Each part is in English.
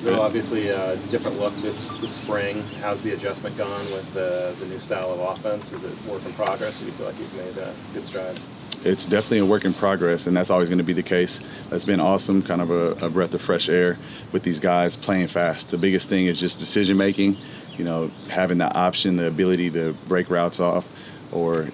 Well, obviously, different look this spring. How's the adjustment gone with the new style of offense? Is it work in progress, or do you feel like you've made good strides? It's definitely a work in progress, and that's always going to be the case. That's been awesome, kind of a breath of fresh air with these guys playing fast. The biggest thing is just decision making, having the option, the ability to break routes off or,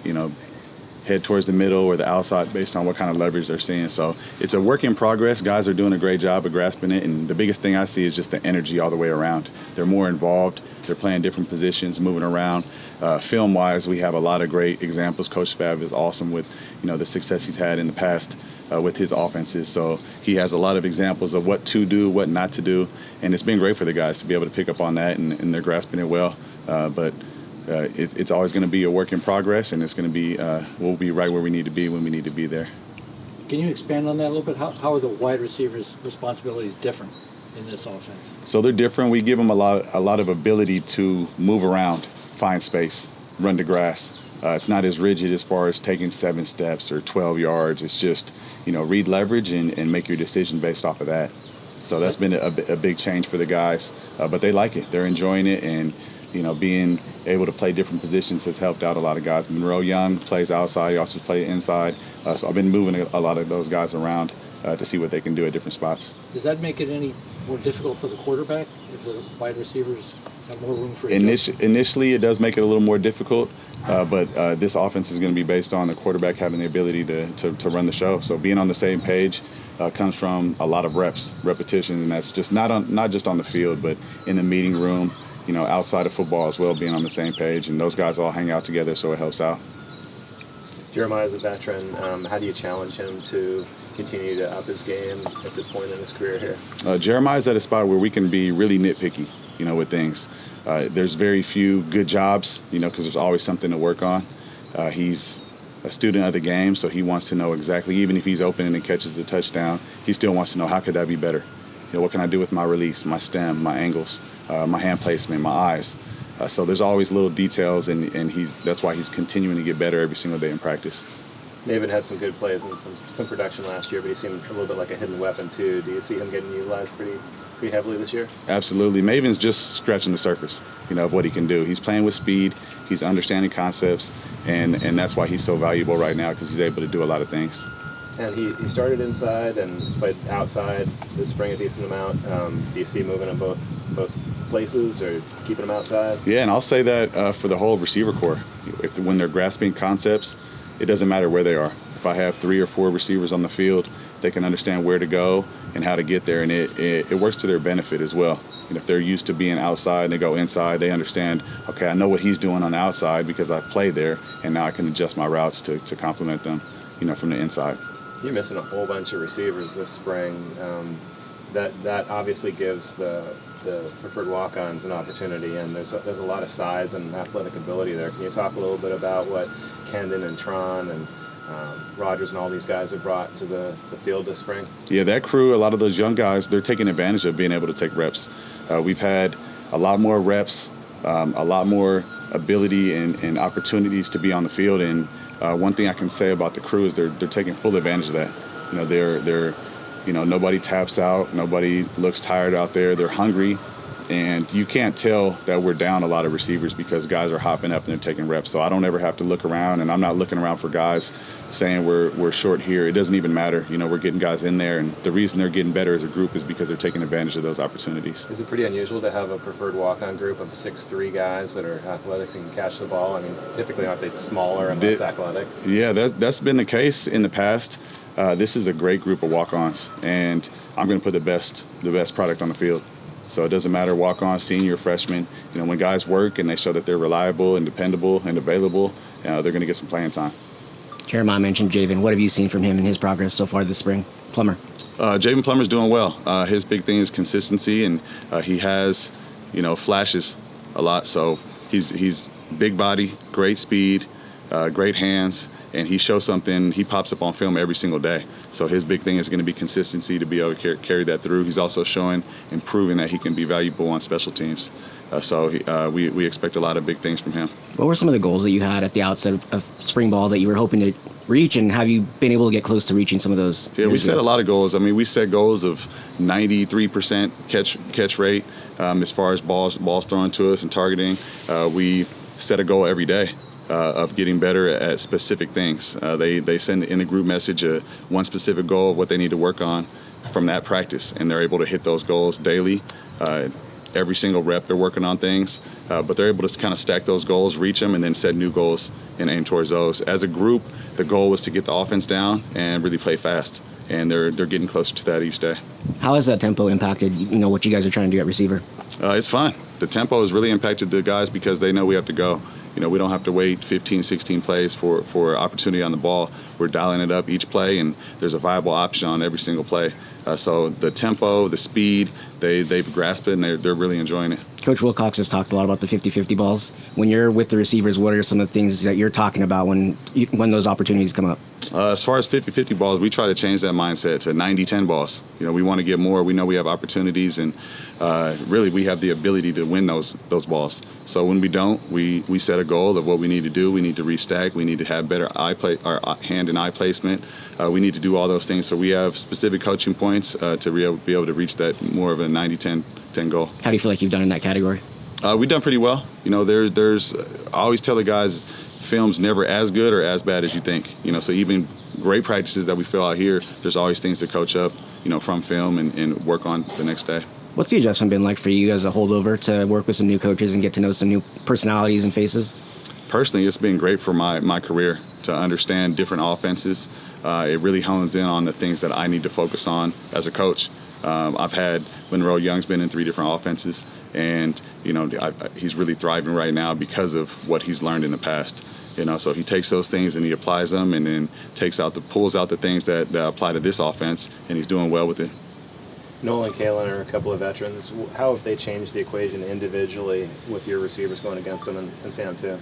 head towards the middle or the outside based on what kind of leverage they're seeing. So it's a work in progress. Guys are doing a great job of grasping it, and the biggest thing I see is just the energy all the way around. They're more involved. They're playing different positions, moving around. Film-wise, we have a lot of great examples. Coach Spav is awesome with, the success he's had in the past with his offenses. So he has a lot of examples of what to do, what not to do, and it's been great for the guys to be able to pick up on that, and they're grasping it well. But it's always going to be a work in progress, and it's going to be we'll be right where we need to be when we need to be there. Can you expand on that a little bit? How are the wide receivers' responsibilities different in this offense? So they're different. We give them a lot of ability to move around, find space, run the grass. It's not as rigid as far as taking 7 steps or 12 yards. It's just read leverage and make your decision based off of that. So that's been a big change for the guys, but they like it. They're enjoying it, and being able to play different positions has helped out a lot of guys. Monroe Young plays outside. He also plays inside. So I've been moving a lot of those guys around to see what they can do at different spots. Does that make it any more difficult for the quarterback if the wide receivers have more room for Initially, it does make it a little more difficult, but this offense is going to be based on the quarterback having the ability to run the show. So being on the same page comes from a lot of repetition, and that's just not just on the field, but in the meeting room, outside of football as well, being on the same page, and those guys all hang out together, so it helps out. Jeremiah's a veteran. How do you challenge him to continue to up his game at this point in his career here? Jeremiah's at a spot where we can be really nitpicky, with things. There's very few good jobs, because there's always something to work on. He's a student of the game, so he wants to know exactly, even if he's open and catches the touchdown, he still wants to know, how could that be better? What can I do with my release, my stem, my angles, my hand placement, my eyes? So there's always little details, and that's why he's continuing to get better every single day in practice. Maven had some good plays and some production last year, but he seemed a little bit like a hidden weapon too. Do you see him getting utilized pretty heavily this year? Absolutely. Maven's just scratching the surface, of what he can do. He's playing with speed. He's understanding concepts, and that's why he's so valuable right now, because he's able to do a lot of things. And he started inside and he's played outside this spring a decent amount. Do you see moving him both places or keeping him outside? Yeah, and I'll say that for the whole receiver corps. When they're grasping concepts, it doesn't matter where they are. If I have 3 or 4 receivers on the field, they can understand where to go and how to get there, and it works to their benefit as well. If they're used to being outside and they go inside, they understand, okay, I know what he's doing on the outside because I play there, and now I can adjust my routes to complement them, from the inside. You're missing a whole bunch of receivers this spring. That obviously gives the preferred walk-ons an opportunity, and there's a lot of size and athletic ability there. Can you talk a little bit about what Kendon and Tron and Rogers and all these guys have brought to the field this spring? Yeah, that crew, a lot of those young guys, they're taking advantage of being able to take reps. We've had a lot more reps, a lot more ability and opportunities to be on the field, and one thing I can say about the crew is they're taking full advantage of that. They're nobody taps out, nobody looks tired out there. They're hungry, and you can't tell that we're down a lot of receivers because guys are hopping up and they're taking reps. So I don't ever have to look around, and I'm not looking around for guys saying we're short here. It doesn't even matter. We're getting guys in there, and the reason they're getting better as a group is because they're taking advantage of those opportunities. Is it pretty unusual to have a preferred walk-on group of 6'3" guys that are athletic and can catch the ball? I mean, typically aren't they smaller and less athletic? Yeah, that's been the case in the past. This is a great group of walk-ons, and I'm going to put the best product on the field. So it doesn't matter walk-on, senior, freshman. When guys work and they show that they're reliable and dependable and available, they're going to get some playing time. Jeremiah mentioned Javen. What have you seen from him in his progress so far this spring? Plummer. Javen Plummer's doing well. His big thing is consistency, and he has, flashes a lot. So he's big body, great speed, great hands, and he shows something, he pops up on film every single day. So his big thing is going to be consistency to be able to carry that through. He's also showing and proving that he can be valuable on special teams. We expect a lot of big things from him. What were some of the goals that you had at the outset of spring ball that you were hoping to reach, and have you been able to get close to reaching some of those? Yeah, we set a lot of goals. I mean, we set goals of 93% catch rate as far as balls thrown to us and targeting. We set a goal every day of getting better at specific things. They send in the group message one specific goal of what they need to work on from that practice, and they're able to hit those goals daily. Every single rep they're working on things, but they're able to kind of stack those goals, reach them, and then set new goals and aim towards those. As a group, the goal was to get the offense down and really play fast, and they're getting closer to that each day. How has that tempo impacted what you guys are trying to do at receiver? It's fun. The tempo has really impacted the guys because they know we have to go. We don't have to wait 15, 16 plays for opportunity on the ball. We're dialing it up each play, and there's a viable option on every single play. So the tempo, the speed, they've grasped it, and they're really enjoying it. Coach Wilcox has talked a lot about the 50-50 balls. When you're with the receivers, what are some of the things that you're talking about when those opportunities come up? As far as 50-50 balls, we try to change that mindset to 90-10 balls. We want to get more. We know we have opportunities, and really we have the ability to win those balls. So when we don't, we set a goal of what we need to do. We need to restack. We need to have better our hand and eye placement. We need to do all those things. So we have specific coaching points to be able to reach that more of a 90-10 goal. How do you feel like you've done in that category? We've done pretty well. I always tell the guys, film's never as good or as bad as you think. So even great practices that we fill out here, there's always things to coach up, from film and work on the next day. What's the adjustment been like for you as a holdover to work with some new coaches and get to know some new personalities and faces? Personally, it's been great for my career to understand different offenses. It really hones in on the things that I need to focus on as a coach. I've had Monroe Young's been in 3 different offenses, and he's really thriving right now because of what he's learned in the past. So he takes those things and he applies them, and then pulls out the things that apply to this offense, and he's doing well with it. Noel and Kalen are a couple of veterans. How have they changed the equation individually with your receivers going against them, and Sam too?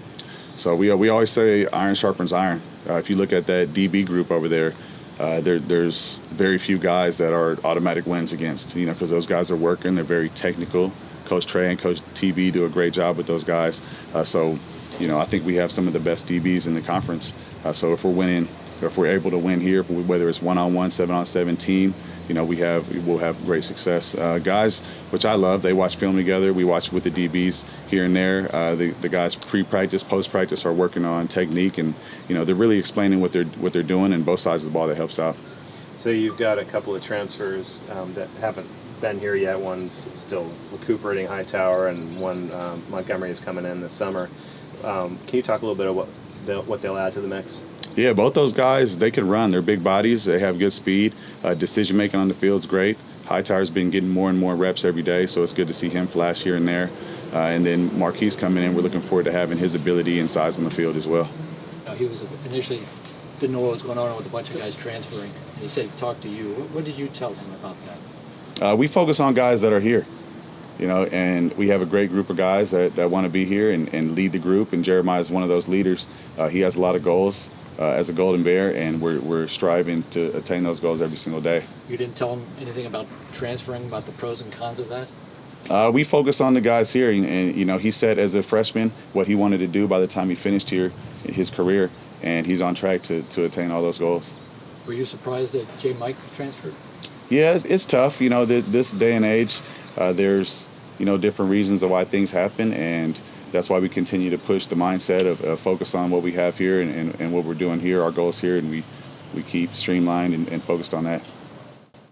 So we always say iron sharpens iron. If you look at that DB group over there, there's very few guys that are automatic wins against, because those guys are working. They're very technical. Coach Trey and Coach TB do a great job with those guys. I think we have some of the best DBs in the conference. So if we're winning, if we're able to win here, whether it's 1-on-1, 7-on-7 team, we'll have great success. Guys, which I love, they watch film together. We watch with the DBs here and there. The guys pre-practice, post-practice are working on technique, and they're really explaining what they're doing, and both sides of the ball that helps out. So you've got a couple of transfers that haven't been here yet. One's still recuperating, Hightower, and one Montgomery is coming in this summer. Can you talk a little bit about what they'll add to the mix? Yeah, both those guys, they can run. They're big bodies. They have good speed. Decision making on the field is great. Hightower's been getting more and more reps every day, so it's good to see him flash here and there. And then Marquise coming in, we're looking forward to having his ability and size on the field as well. He was initially didn't know what was going on with a bunch of guys transferring, and he said he talked to you. What did you tell him about that? We focus on guys that are here, and we have a great group of guys that want to be here and lead the group, and Jeremiah is one of those leaders. He has a lot of goals as a Golden Bear, and we're striving to attain those goals every single day. You didn't tell him anything about transferring, about the pros and cons of that? We focus on the guys here, and he said as a freshman what he wanted to do by the time he finished here in his career, and he's on track to attain all those goals. Were you surprised that J. Mike transferred? Yeah, it's tough. This day and age, there's different reasons of why things happen, and that's why we continue to push the mindset of focus on what we have here and what we're doing here, our goals here, and we keep streamlined and focused on that.